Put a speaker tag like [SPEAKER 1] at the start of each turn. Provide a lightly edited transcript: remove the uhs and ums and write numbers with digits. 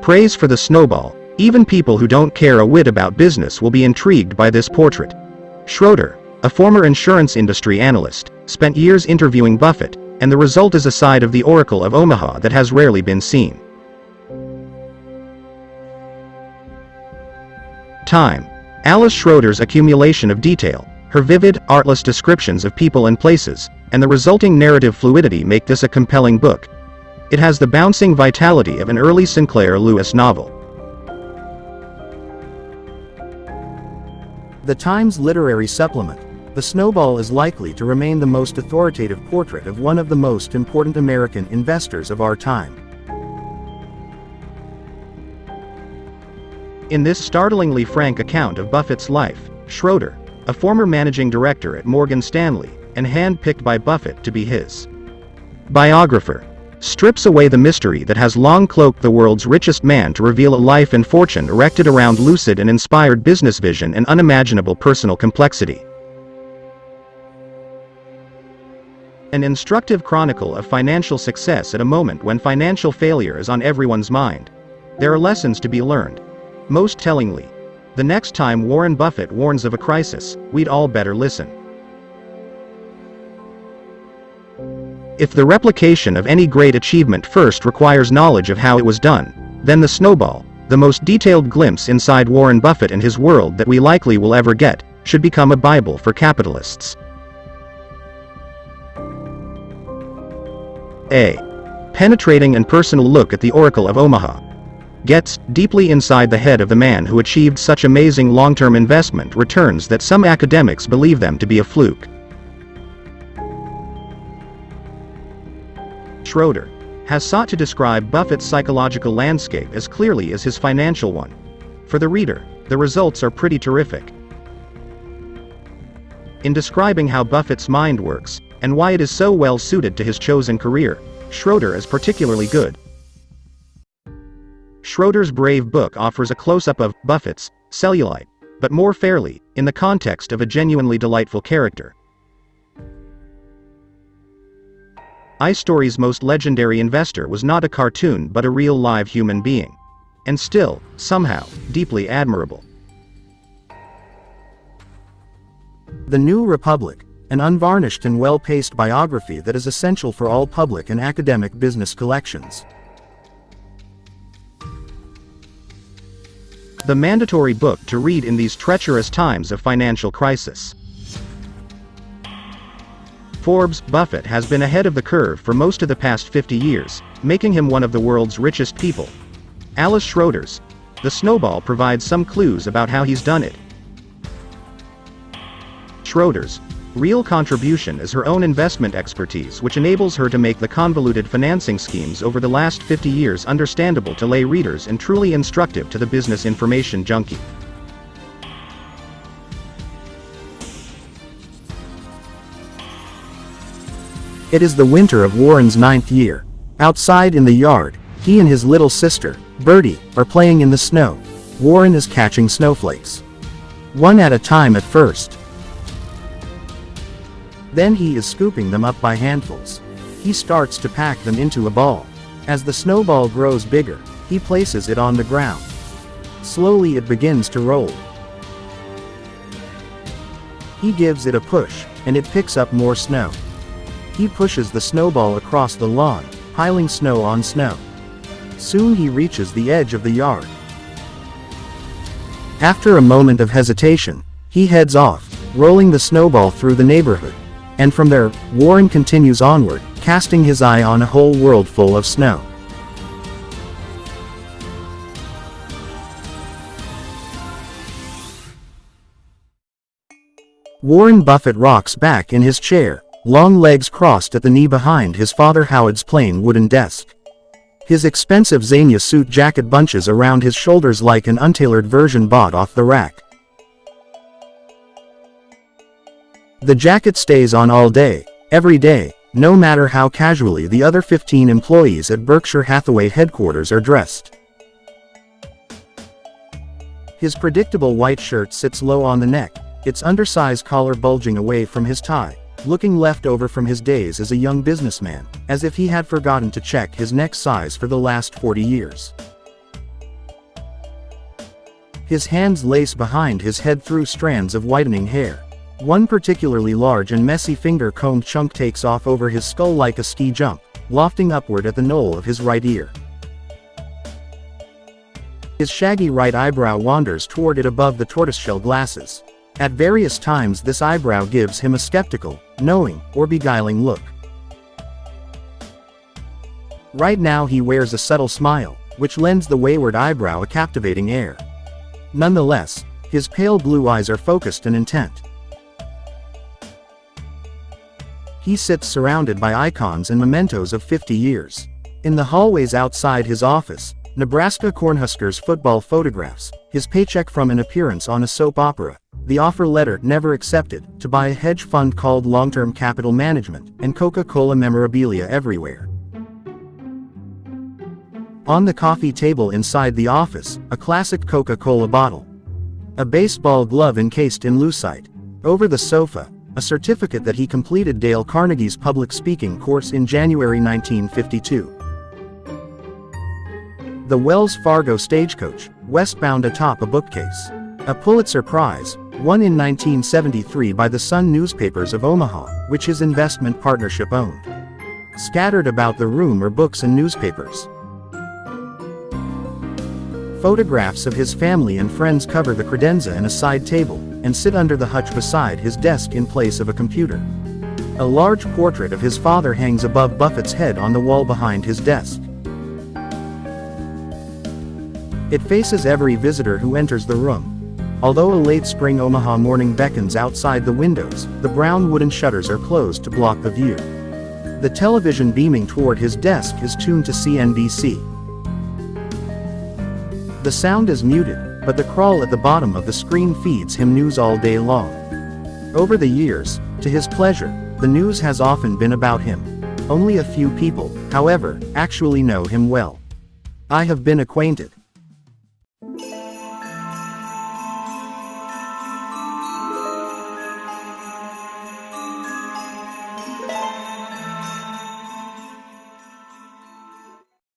[SPEAKER 1] Praise for the snowball. Even people who don't care a whit about business will be intrigued by this portrait. Schroeder, a former insurance industry analyst, spent years interviewing Buffett, and the result is a side of the Oracle of Omaha that has rarely been seen. Time. Alice Schroeder's accumulation of detail, her vivid, artless descriptions of people and places, and the resulting narrative fluidity make this a compelling book. It has the bouncing vitality of an early Sinclair Lewis novel.
[SPEAKER 2] The Times Literary Supplement. The Snowball is likely to remain the most authoritative portrait of one of the most important American investors of our time.
[SPEAKER 1] In this startlingly frank account of Buffett's life, Schroeder, a former managing director at Morgan Stanley, and hand-picked by Buffett to be his biographer, strips away the mystery that has long cloaked the world's richest man to reveal a life and fortune erected around lucid and inspired business vision and unimaginable personal complexity. An instructive chronicle of financial success at a moment when financial failure is on everyone's mind. There are lessons to be learned. Most tellingly, the next time Warren Buffett warns of a crisis, we'd all better listen. If the replication of any great achievement first requires knowledge of how it was done, then The Snowball, the most detailed glimpse inside Warren Buffett and his world that we likely will ever get, should become a Bible for capitalists. A penetrating and personal look at the Oracle of Omaha gets deeply inside the head of the man who achieved such amazing long-term investment returns that some academics believe them to be a fluke. Schroeder has sought to describe Buffett's psychological landscape as clearly as his financial one. For the reader, the results are pretty terrific. In describing how Buffett's mind works, and why it is so well suited to his chosen career, Schroeder is particularly good. Schroeder's brave book offers a close-up of Buffett's cellulite, but more fairly, in the context of a genuinely delightful character. iStory's most legendary investor was not a cartoon but a real live human being. And still, somehow, deeply admirable.
[SPEAKER 2] The New Republic, an unvarnished and well-paced biography that is essential for all public and academic business collections.
[SPEAKER 1] The mandatory book to read in these treacherous times of financial crisis. Forbes, Buffett has been ahead of the curve for most of the past 50 years, making him one of the world's richest people. Alice Schroeder's The Snowball provides some clues about how he's done it. Schroeder's real contribution is her own investment expertise, which enables her to make the convoluted financing schemes over the last 50 years understandable to lay readers and truly instructive to the business information junkie.
[SPEAKER 2] It is the winter of Warren's 9th year. Outside in the yard, he and his little sister, Bertie, are playing in the snow. Warren is catching snowflakes. One at a time at first. Then he is scooping them up by handfuls. He starts to pack them into a ball. As the snowball grows bigger, he places it on the ground. Slowly it begins to roll. He gives it a push, and it picks up more snow. He pushes the snowball across the lawn, piling snow on snow. Soon he reaches the edge of the yard. After a moment of hesitation, he heads off, rolling the snowball through the neighborhood. And from there, Warren continues onward, casting his eye on a whole world full of snow. Warren Buffett rocks back in his chair, long legs crossed at the knee behind his father Howard's plain wooden desk. His expensive Xenia suit jacket bunches around his shoulders like an untailored version bought off the rack. The jacket stays on all day, every day, no matter how casually the other 15 employees at Berkshire Hathaway headquarters are dressed. His predictable white shirt sits low on the neck, its undersized collar bulging away from his tie, looking left over from his days as a young businessman, as if he had forgotten to check his neck size for the last 40 years. His hands lace behind his head through strands of whitening hair. One particularly large and messy finger-combed chunk takes off over his skull like a ski jump, lofting upward at the knoll of his right ear. His shaggy right eyebrow wanders toward it above the tortoiseshell glasses. At various times this eyebrow gives him a skeptical, knowing, or beguiling look. Right now he wears a subtle smile, which lends the wayward eyebrow a captivating air. Nonetheless, his pale blue eyes are focused and intent. He sits surrounded by icons and mementos of 50 years. In the hallways outside his office, Nebraska Cornhuskers football photographs, his paycheck from an appearance on a soap opera, the offer letter never accepted to buy a hedge fund called Long-Term Capital Management, and Coca-Cola memorabilia everywhere. On the coffee table inside the office, a classic Coca-Cola bottle. A baseball glove encased in lucite. Over the sofa, a certificate that he completed Dale Carnegie's public speaking course in January 1952. The Wells Fargo Stagecoach, westbound atop a bookcase. A Pulitzer Prize, won in 1973 by the Sun newspapers of Omaha, which his investment partnership owned. Scattered about the room are books and newspapers. Photographs of his family and friends cover the credenza and a side table, and sit under the hutch beside his desk in place of a computer. A large portrait of his father hangs above Buffett's head on the wall behind his desk. It faces every visitor who enters the room. Although a late spring Omaha morning beckons outside the windows, the brown wooden shutters are closed to block the view. The television beaming toward his desk is tuned to CNBC. The sound is muted, but the crawl at the bottom of the screen feeds him news all day long. Over the years, to his pleasure, the news has often been about him. Only a few people, however, actually know him well. I have been acquainted